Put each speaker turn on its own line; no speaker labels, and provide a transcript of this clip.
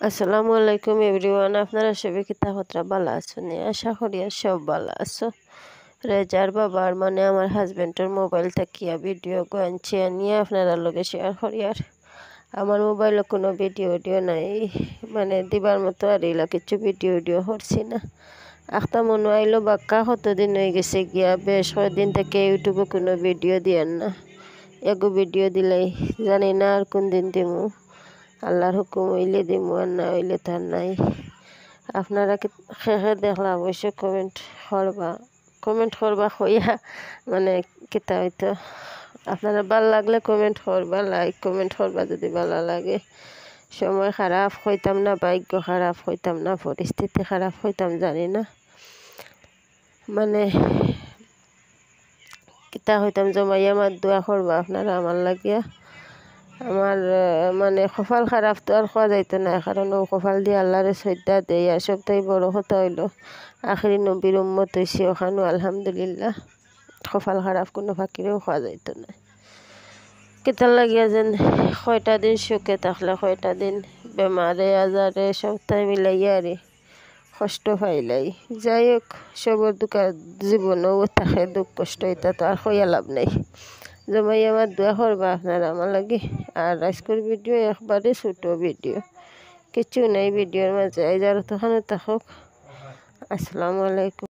আসসালামু আলাইকুম এভরিওয়ান। আপনারা সবাই কিতা ভালো আছেন? আশা করি সব ভালো আছো। রেজার বাবার মানে আমার হাজবেন্ডের মোবাইল থাকিয়া ভিডিও আনছি নিয়ে আপনারা লগে শেয়ার করি। আর আমার মোবাইলে কোনো ভিডিও নাই, মানে দিবার মতো আর এলা কিছু ভিডিও করছি না। একটা মনে আইলো বাক্কা কতদিন হয়ে গেছে গিয়া, বেশ কয়েকদিন থেকে ইউটিউবে কোনো ভিডিও দিয়েন না। এগো ভিডিও দিলাই জানি না আর কোন দিন দিমু। আল্লাহর হুকুম হইলে দিমু, আর না হইলে তার নাই। আপনারা খেয়ে দেখলা অবশ্যই কমেন্ট করবা হইয়া, মানে কিতা হয়তো আপনারা ভাল লাগলে কমেন্ট করবা, লাইক কমেন্ট করবা যদি ভালো লাগে। সময় খারাপ হইতাম না, ভাগ্য খারাপ হইতাম না, পরিস্থিতি খারাপ হইতাম জানি না, মানে কিতা হইতাম জমাই আমার দোয়া করবা আপনারা আমার লাগিয়া। আমার মানে কপাল খারাপ তো আর খাওয়া যাইতো না, কারণ ও কপাল দিয়ে আল্লাহরে শ্রদ্ধা দেয়। আর সবটাই বড় কথা হইলো আখেরি নবীর উম্মত হয়েছি ওখানেও আলহামদুলিল্লাহ। কপাল খারাপ কোনো ফাঁকিরেও খাওয়া যাইতো না। কেতার লাগিয়া যেন কয়টা দিন সুখে থাকলে কয়টা দিন বেমারে আজারে সবটাই মিলাইয়া আর কষ্ট পাইলাই। যাই হোক, সবর জীবনেও থাকে দুঃখ কষ্ট, এটা তো আর হইয়া লাভ নাই। জমাই আমার দোয়া করবা আপনারা আমার লাগে। আর আজকের ভিডিও একবারে ছোট ভিডিও, কিছু নাই ভিডিওর মাঝে। এই যারা তখন থাকুক। আসসালামু আলাইকুম।